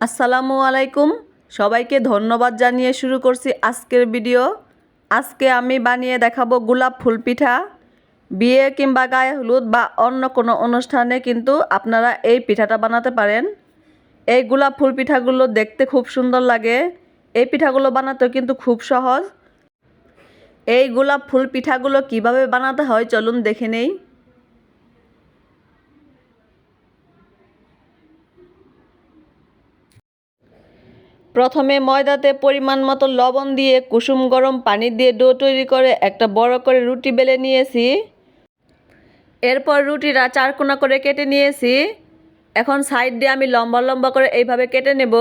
আসসালামু আলাইকুম। সবাইকে ধন্যবাদ জানিয়ে শুরু করছি আজকের ভিডিও। আজকে আমি বানিয়ে দেখাবো গোলাপ ফুল পিঠা। বিয়ে কিংবা গায়ে হলুদ বা অন্য কোনো অনুষ্ঠানে কিন্তু আপনারা এই পিঠাটা বানাতে পারেন। এই গোলাপ ফুল পিঠাগুলো দেখতে খুব সুন্দর লাগে। এই পিঠাগুলো বানাতেও কিন্তু খুব সহজ। এই গোলাপ ফুল পিঠাগুলো কিভাবে বানাতে হয় চলুন দেখে নেই। প্রথমে ময়দাতে পরিমাণ মতো লবণ দিয়ে কুসুম গরম পানি দিয়ে ডো তৈরি করে একটা বড় করে রুটি বেলে নিয়েছি। এরপর রুটিটা চারকোনা করে কেটে নিয়েছি। এখন সাইড দিয়ে আমি লম্বা লম্বা করে এইভাবে কেটে নেব।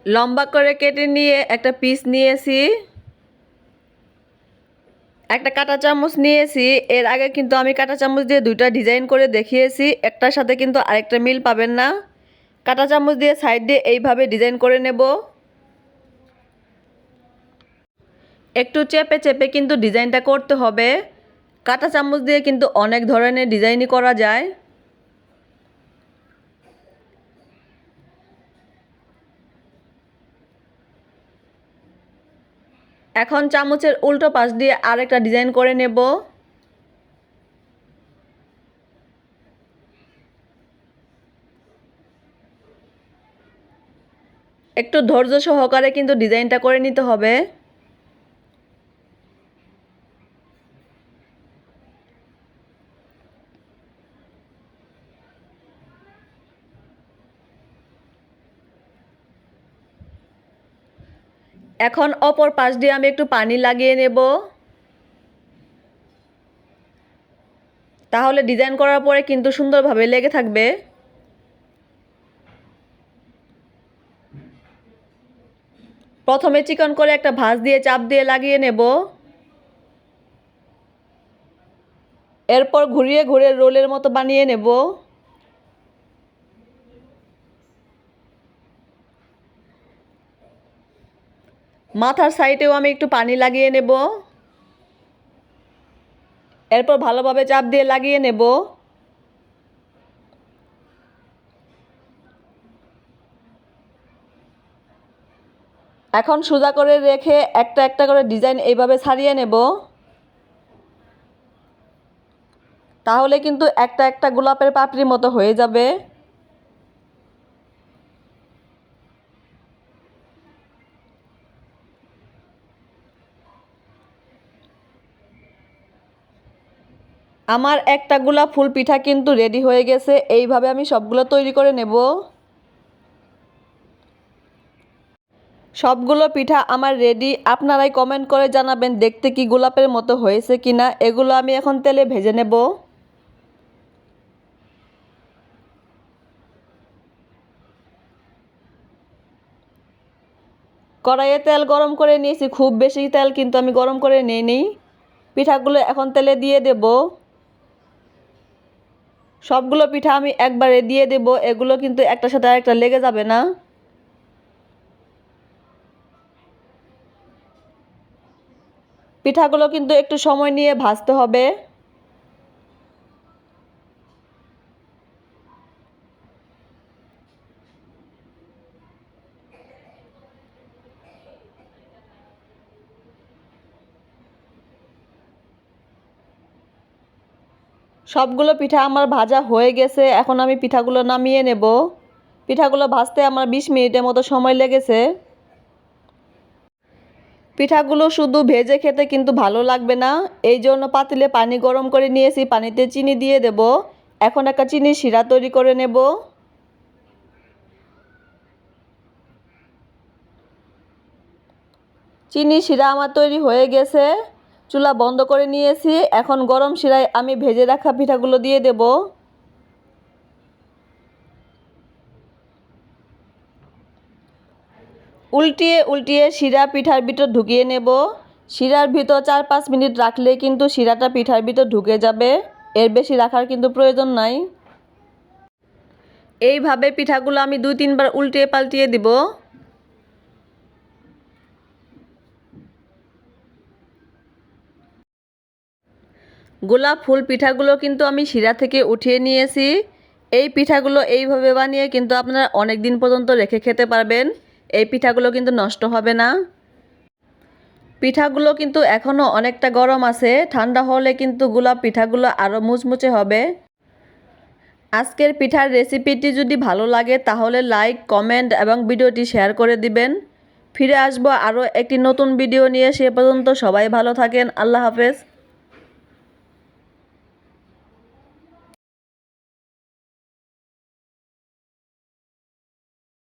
লম্বা করে কেটে নিয়ে একটা পিস নিয়েছি, একটা কাঁটা চামচ নিয়েছি। এর আগে কিন্তু আমি কাঁটা চামচ দিয়ে দুইটা ডিজাইন করে দেখিয়েছি, একটার সাথে কিন্তু আরেকটা মিল পাবেন না। কাঁটা চামচ দিয়ে সাইড দিয়ে এইভাবে ডিজাইন করে নেব। একটু চেপে চেপে কিন্তু ডিজাইনটা করতে হবে। কাঁটা চামচ দিয়ে কিন্তু অনেক ধরনের ডিজাইনই করা যায়। এখন চামচের উল্টো পাশ দিয়ে আরেকটা ডিজাইন করে নেব। একটু ধৈর্য সহকারে কিন্তু ডিজাইনটা করে নিতে হবে। এখন অপর পাশ দিয়ে আমি একটু পানি লাগিয়ে নেব। তাহলে ডিজাইন করার পরে কিন্তু সুন্দরভাবে লেগে থাকবে। প্রথমে চিকন করে একটা ভাঁজ দিয়ে চাপ দিয়ে লাগিয়ে নেব। এরপর ঘুরিয়ে ঘুরিয়ে রোলের মতো বানিয়ে নেব। মাথার সাইডেও আমি একটু পানি লাগিয়ে নেব। এরপর ভালোভাবে চাপ দিয়ে লাগিয়ে নেব। এখন সোজা করে রেখে একটা একটা করে ডিজাইন এইভাবে ছাড়িয়ে নেব। তাহলে কিন্তু একটা একটা গোলাপের পাপড়ির মতো হয়ে যাবে। আমার একটা গোলাপ ফুল পিঠা কিন্তু রেডি হয়ে গেছে। এইভাবে আমি সবগুলো তৈরি করে নেব। সবগুলো পিঠা আমার রেডি। আপনারাই কমেন্ট করে জানাবেন দেখতে কি গোলাপের মতো হয়েছে কিনা। এগুলো আমি এখন তেলে ভেজে নেব। কড়াইয়ে তেল গরম করে নিয়েছি, খুব বেশি তেল কিন্তু আমি গরম করে নিইনি। পিঠাগুলো এখন তেলে দিয়ে দেব। সবগুলো পিঠা আমি একবারে দিয়ে দেব, এগুলো কিন্তু একটার সাথে আরেকটা লেগে যাবে না। পিঠাগুলো কিন্তু একটু সময় নিয়ে ভাজতে হবে। সবগুলো পিঠা আমার ভাজা হয়ে গেছে। এখন আমি পিঠাগুলো নামিয়ে নেব। পিঠাগুলো ভাজতে আমার 20 মিনিটের মতো সময় লেগেছে। পিঠাগুলো শুধু ভেজে খেতে কিন্তু ভালো লাগবে না, এই জন্য পাতিলে পানি গরম করে নিয়েছি, পানিতে চিনি দিয়ে দেব। এখন একটা চিনির শিরা তৈরি করে নেব। চিনি শিরা আমার তৈরি হয়ে গেছে। চুলা বন্ধ করে নিয়েছি। এখন গরম শিরায় আমি ভেজে রাখা পিঠাগুলো দিয়ে দেব। উল্টিয়ে উল্টিয়ে শিরা পিঠার ভিতর ঢুকিয়ে নেব। শিরার ভিতর 4-5 মিনিট রাখলে কিন্তু শিরাটা পিঠার ভিতর ঢুকে যাবে। এর বেশি রাখার কিন্তু প্রয়োজন নাই। এইভাবে পিঠাগুলো আমি 2-3 বার উল্টিয়ে পাল্টিয়ে দিব। গোলাপ ফুল পিঠাগুলো কিন্তু আমি শিরা থেকে উঠিয়ে নিয়েছি। এই পিঠাগুলো এইভাবে বানিয়ে কিন্তু আপনারা অনেক দিন পর্যন্ত রেখে খেতে পারবেন। এই পিঠাগুলো কিন্তু নষ্ট হবে না। পিঠাগুলো কিন্তু এখনও অনেকটা গরম আছে, ঠান্ডা হলে কিন্তু গোলাপ পিঠাগুলো আরও মুচমুচে হবে। আজকের পিঠার রেসিপিটি যদি ভালো লাগে তাহলে লাইক, কমেন্ট এবং ভিডিওটি শেয়ার করে দিবেন। ফিরে আসবো আরও একটি নতুন ভিডিও নিয়ে, সে পর্যন্ত সবাই ভালো থাকেন। আল্লাহ হাফেজ।